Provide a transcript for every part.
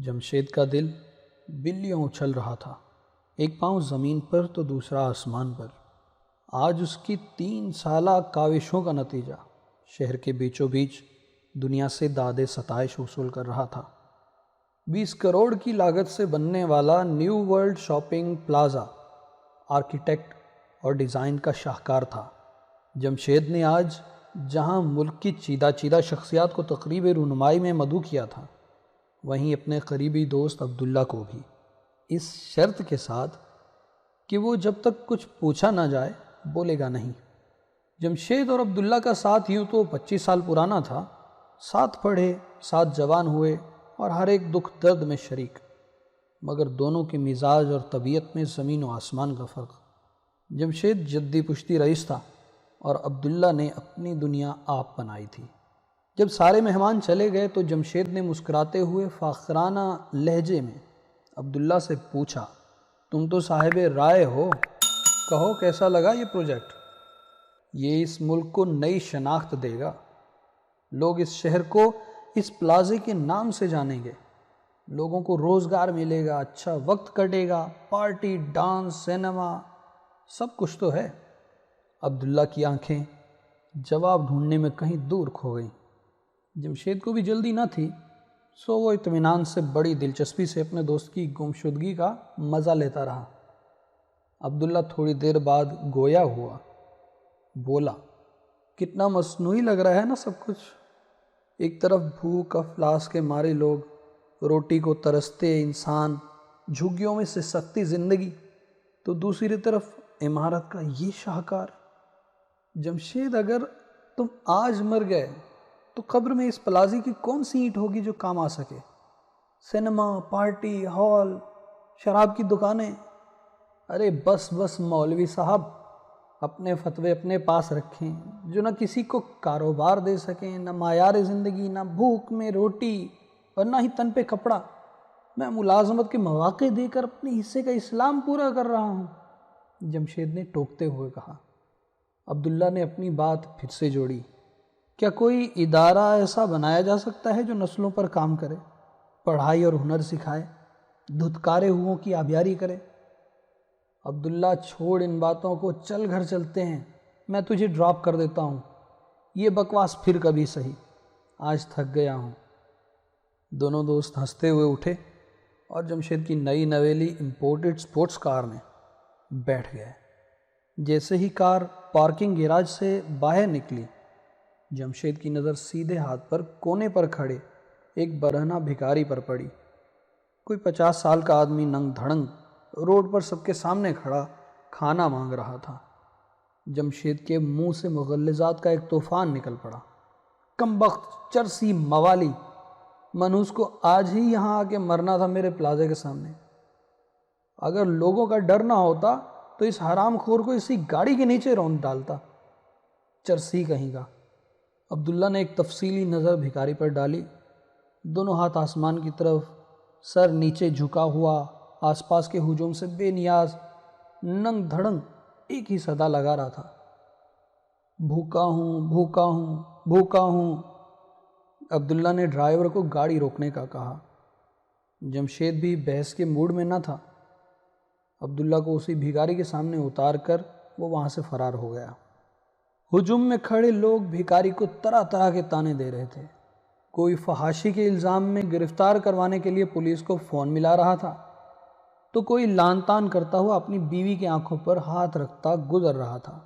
جمشید کا دل بلیوں اچھل رہا تھا، ایک پاؤں زمین پر تو دوسرا آسمان پر۔ آج اس کی 3 سالہ کاوشوں کا نتیجہ شہر کے بیچوں بیچ دنیا سے داد ستائش وصول کر رہا تھا۔ 20 کروڑ کی لاگت سے بننے والا new world shopping plaza architect اور ڈیزائن کا شاہکار تھا۔ جمشید نے آج جہاں ملک کی چیدہ شخصیات کو تقریب رونمائی میں مدعو کیا تھا، وہیں اپنے قریبی دوست عبداللہ کو بھی، اس شرط کے ساتھ کہ وہ جب تک کچھ پوچھا نہ جائے بولے گا نہیں۔ جمشید اور عبداللہ کا ساتھ یوں تو 25 سال پرانا تھا، ساتھ پڑھے، ساتھ جوان ہوئے اور ہر ایک دکھ درد میں شریک، مگر دونوں کے مزاج اور طبیعت میں زمین و آسمان کا فرق۔ جمشید جدی پشتی رئیس تھا اور عبداللہ نے اپنی دنیا آپ بنائی تھی۔ جب سارے مہمان چلے گئے تو جمشید نے مسکراتے ہوئے فاخرانہ لہجے میں عبداللہ سے پوچھا، تم تو صاحب رائے ہو، کہو کیسا لگا یہ پروجیکٹ؟ یہ اس ملک کو نئی شناخت دے گا، لوگ اس شہر کو اس پلازے کے نام سے جانیں گے، لوگوں کو روزگار ملے گا، اچھا وقت کٹے گا، پارٹی، ڈانس، سینما، سب کچھ تو ہے۔ عبداللہ کی آنکھیں جواب ڈھونڈنے میں کہیں دور کھو گئیں۔ جمشید کو بھی جلدی نہ تھی، سو وہ اطمینان سے بڑی دلچسپی سے اپنے دوست کی گمشدگی کا مزہ لیتا رہا۔ عبداللہ تھوڑی دیر بعد گویا ہوا، بولا، کتنا مصنوعی لگ رہا ہے نا سب کچھ۔ ایک طرف بھوک افلاس کے مارے لوگ، روٹی کو ترستے انسان، جھگیوں میں سے سختی زندگی، تو دوسری طرف عمارت کا یہ شاہکار۔ جمشید، اگر تم آج مر گئے تو قبر میں اس پلازے کی کون سی اینٹ ہوگی جو کام آ سکے؟ سینما، پارٹی، ہال، شراب کی دکانیں، ارے بس مولوی صاحب، اپنے فتوے اپنے پاس رکھیں، جو نہ کسی کو کاروبار دے سکیں، نہ معیار زندگی، نہ بھوک میں روٹی اور نہ ہی تن پہ کپڑا۔ میں ملازمت کے مواقع دے کر اپنے حصے کا اسلام پورا کر رہا ہوں، جمشید نے ٹوکتے ہوئے کہا۔ عبداللہ نے اپنی بات پھر سے جوڑی، کیا کوئی ادارہ ایسا بنایا جا سکتا ہے جو نسلوں پر کام کرے، پڑھائی اور ہنر سکھائے، دھتکارے ہوئوں کی آبیاری کرے؟ عبداللہ، چھوڑ ان باتوں کو، چل گھر چلتے ہیں، میں تجھے ڈراپ کر دیتا ہوں، یہ بکواس پھر کبھی سہی، آج تھک گیا ہوں۔ دونوں دوست ہنستے ہوئے اٹھے اور جمشید کی نئی نویلی امپورٹڈ سپورٹس کار میں بیٹھ گئے۔ جیسے ہی کار پارکنگ گیراج سے باہر نکلی، جمشید کی نظر سیدھے ہاتھ پر کونے پر کھڑے ایک برہنہ بھکاری پر پڑی۔ کوئی 50 سال کا آدمی ننگ دھڑنگ روڈ پر سب کے سامنے کھڑا کھانا مانگ رہا تھا۔ جمشید کے منہ سے مغلظات کا ایک طوفان نکل پڑا، کمبخت، چرسی، موالی، منوس کو آج ہی یہاں آ کے مرنا تھا میرے پلازے کے سامنے۔ اگر لوگوں کا ڈر نہ ہوتا تو اس حرام خور کو اسی گاڑی کے نیچے روند ڈالتا، چرسی کہیں گا۔ عبداللہ نے ایک تفصیلی نظر بھکاری پر ڈالی، دونوں ہاتھ آسمان کی طرف، سر نیچے جھکا ہوا، آس پاس کے ہجوم سے بے نیاز، ننگ دھڑنگ ایک ہی صدا لگا رہا تھا، بھوکا ہوں، بھوکا ہوں، بھوکا ہوں۔ عبداللہ نے ڈرائیور کو گاڑی روکنے کا کہا۔ جمشید بھی بحث کے موڈ میں نہ تھا۔ عبداللہ کو اسی بھکاری کے سامنے اتار کر وہ وہاں سے فرار ہو گیا۔ ہجوم میں کھڑے لوگ بھکاری کو طرح طرح کے طعنے دے رہے تھے، کوئی فحاشی کے الزام میں گرفتار کروانے کے لیے پولیس کو فون ملا رہا تھا، تو کوئی لان تان کرتا ہوا اپنی بیوی کی آنکھوں پر ہاتھ رکھتا گزر رہا تھا۔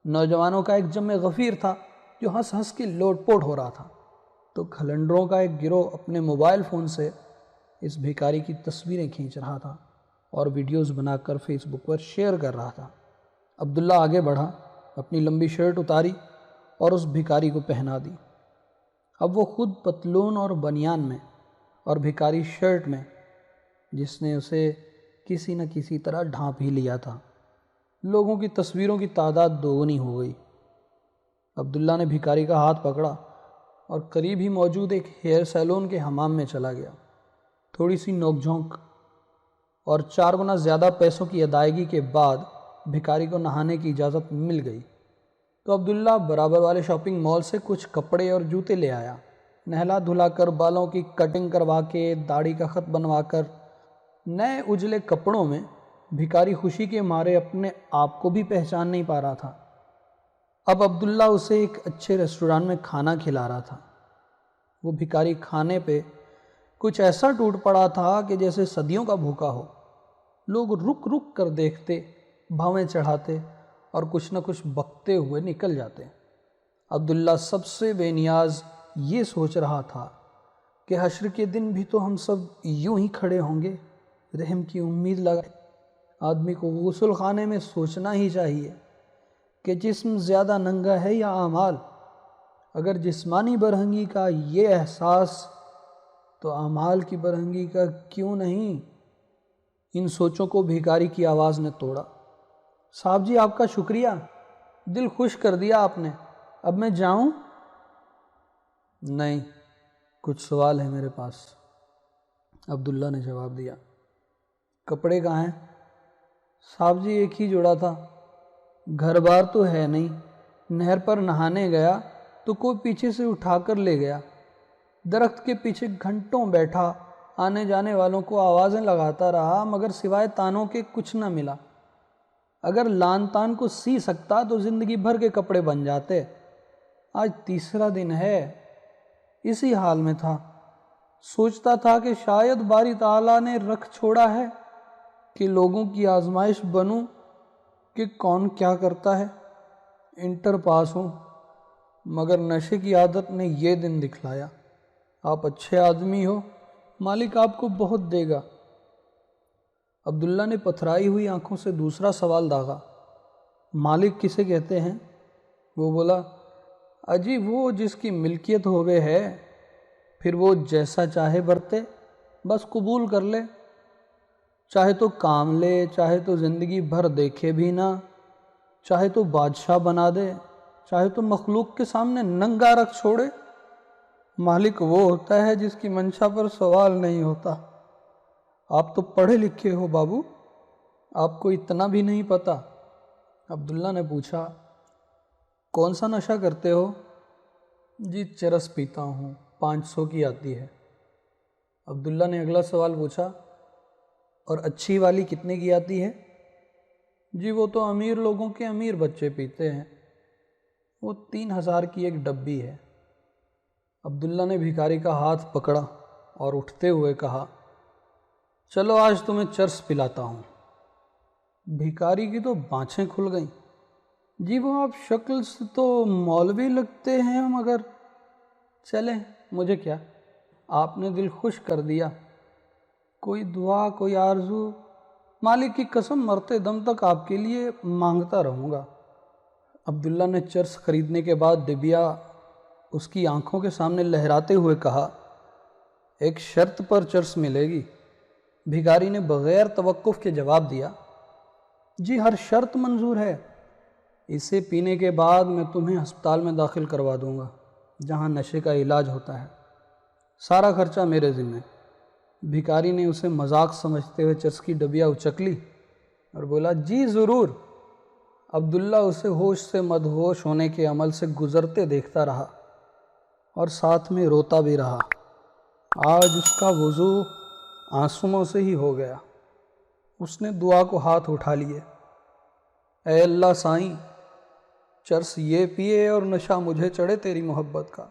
نوجوانوں کا ایک جمع غفیر تھا جو ہنس ہنس کے لوٹ پوٹ ہو رہا تھا، تو کھلنڈروں کا ایک گروہ اپنے موبائل فون سے اس بھکاری کی تصویریں کھینچ رہا تھا اور ویڈیوز بنا کر فیس بک پر شیئر کر رہا تھا۔ عبداللہ آگے بڑھا، اپنی لمبی شرٹ اتاری اور اس بھکاری کو پہنا دی۔ اب وہ خود پتلون اور بنیان میں اور بھکاری شرٹ میں، جس نے اسے کسی نہ کسی طرح ڈھانپ ہی لیا تھا۔ لوگوں کی تصویروں کی تعداد دوگنی ہو گئی۔ عبداللہ نے بھکاری کا ہاتھ پکڑا اور قریب ہی موجود ایک ہیئر سیلون کے حمام میں چلا گیا۔ تھوڑی سی نوک جھونک اور 4 گنا زیادہ پیسوں کی ادائیگی کے بعد بھکاری کو نہانے کی اجازت مل گئی، تو عبداللہ برابر والے شاپنگ مال سے کچھ کپڑے اور جوتے لے آیا نہلا دھلا کر، بالوں کی کٹنگ کروا کے، داڑھی کا خط بنوا کر، نئے اجلے کپڑوں میں بھکاری خوشی کے مارے اپنے آپ کو بھی پہچان نہیں پا رہا تھا۔ اب عبداللہ اسے ایک اچھے ریسٹوران میں کھانا کھلا رہا تھا۔ وہ بھکاری کھانے پہ کچھ ایسا ٹوٹ پڑا تھا کہ جیسے صدیوں کا بھوکا ہو۔ لوگ رک رک کر دیکھتے، بھاویں چڑھاتے اور کچھ نہ کچھ بکتے ہوئے نکل جاتے۔ عبداللہ سب سے بے نیاز یہ سوچ رہا تھا کہ حشر کے دن بھی تو ہم سب یوں ہی کھڑے ہوں گے، رحم کی امید لگائے۔ آدمی کو غسل خانے میں سوچنا ہی چاہیے کہ جسم زیادہ ننگا ہے یا اعمال۔ اگر جسمانی برہنگی کا یہ احساس تو اعمال کی برہنگی کا کیوں نہیں؟ ان سوچوں کو بھکاری کی آواز نے توڑا۔ صاحب جی آپ کا شکریہ، دل خوش کر دیا آپ نے، اب میں جاؤں؟ نہیں، کچھ سوال ہے میرے پاس، عبداللہ نے جواب دیا۔ کپڑے کہاں ہیں؟ صاحب جی ایک ہی جوڑا تھا، گھر بار تو ہے نہیں، نہر پر نہانے گیا تو کوئی پیچھے سے اٹھا کر لے گیا۔ درخت کے پیچھے گھنٹوں بیٹھا، آنے جانے والوں کو آوازیں لگاتا رہا، مگر سوائے تانوں کے کچھ نہ ملا۔ اگر لان تان کو سی سکتا تو زندگی بھر کے کپڑے بن جاتے۔ آج تیسرا دن ہے، اسی حال میں تھا۔ سوچتا تھا کہ شاید باری تعالیٰ نے رکھ چھوڑا ہے کہ لوگوں کی آزمائش بنوں کہ کون کیا کرتا ہے۔ انٹر پاس ہوں، مگر نشے کی عادت نے یہ دن دکھلایا۔ آپ اچھے آدمی ہو، مالک آپ کو بہت دے گا۔ عبداللہ نے پتھرائی ہوئی آنکھوں سے دوسرا سوال داغا۔ مالک کسے کہتے ہیں؟ وہ بولا، اجی وہ جس کی ملکیت ہووے ہے، پھر وہ جیسا چاہے برتے، بس قبول کر لے۔ چاہے تو کام لے، چاہے تو زندگی بھر دیکھے بھی نہ، چاہے تو بادشاہ بنا دے، چاہے تو مخلوق کے سامنے ننگا رکھ چھوڑے۔ مالک وہ ہوتا ہے جس کی منشا پر سوال نہیں ہوتا۔ آپ تو پڑھے لکھے ہو بابو، آپ کو اتنا بھی نہیں پتا؟ عبداللہ نے پوچھا۔ کون سا نشہ کرتے ہو؟ جی چرس پیتا ہوں، 500 کی آتی ہے۔ عبداللہ نے اگلا سوال پوچھا، اور اچھی والی کتنے کی آتی ہے؟ جی وہ تو امیر لوگوں کے امیر بچے پیتے ہیں، وہ 3000 کی ایک ڈبی ہے۔ عبداللہ نے بھکاری کا ہاتھ پکڑا اور اٹھتے ہوئے کہا، چلو آج تمہیں چرس پلاتا ہوں۔ بھکاری کی تو بانچھیں کھل گئیں۔ جی وہ آپ شکل سے تو مولوی لگتے ہیں، مگر چلیں مجھے کیا، آپ نے دل خوش کر دیا۔ کوئی دعا، کوئی آرزو؟ مالک کی قسم مرتے دم تک آپ کے لیے مانگتا رہوں گا۔ عبداللہ نے چرس خریدنے کے بعد ڈبیا اس کی آنکھوں کے سامنے لہراتے ہوئے کہا، ایک شرط پر چرس ملے گی۔ بھکاری نے بغیر توقف کے جواب دیا، جی ہر شرط منظور ہے۔ اسے پینے کے بعد میں تمہیں ہسپتال میں داخل کروا دوں گا جہاں نشے کا علاج ہوتا ہے، سارا خرچہ میرے ذمہ۔ بھکاری نے اسے مذاق سمجھتے ہوئے چرس کی ڈبیا اچک لی اور بولا، جی ضرور۔ عبداللہ اسے ہوش سے مدہوش ہونے کے عمل سے گزرتے دیکھتا رہا اور ساتھ میں روتا بھی رہا۔ آج اس کا وضو آنسوؤں سے ہی ہو گیا۔ اس نے دعا کو ہاتھ اٹھا لیے، اے اللہ سائیں، چرس یہ پیے اور نشہ مجھے چڑھے تیری محبت کا۔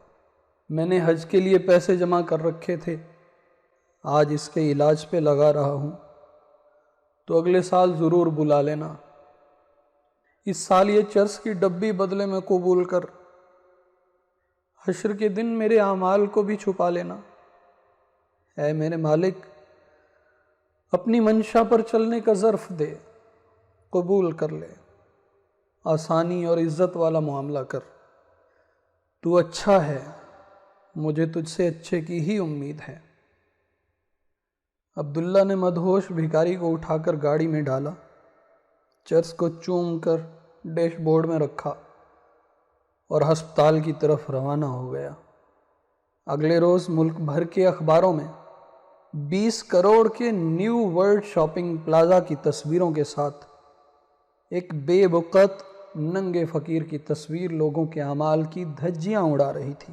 میں نے حج کے لیے پیسے جمع کر رکھے تھے، آج اس کے علاج پہ لگا رہا ہوں، تو اگلے سال ضرور بلا لینا۔ اس سال یہ چرس کی ڈبی بدلے میں قبول کر، حشر کے دن میرے اعمال کو بھی چھپا لینا۔ اے میرے مالک، اپنی منشا پر چلنے کا ظرف دے، قبول کر لے، آسانی اور عزت والا معاملہ کر۔ تو اچھا ہے، مجھے تجھ سے اچھے کی ہی امید ہے۔ عبداللہ نے مدہوش بھکاری کو اٹھا کر گاڑی میں ڈالا، چرس کو چوم کر ڈیش بورڈ میں رکھا اور ہسپتال کی طرف روانہ ہو گیا۔ اگلے روز ملک بھر کے اخباروں میں 20 کروڑ کے نیو ورلڈ شاپنگ پلازا کی تصویروں کے ساتھ ایک بے بقعت ننگے فقیر کی تصویر لوگوں کے اعمال کی دھجیاں اڑا رہی تھی۔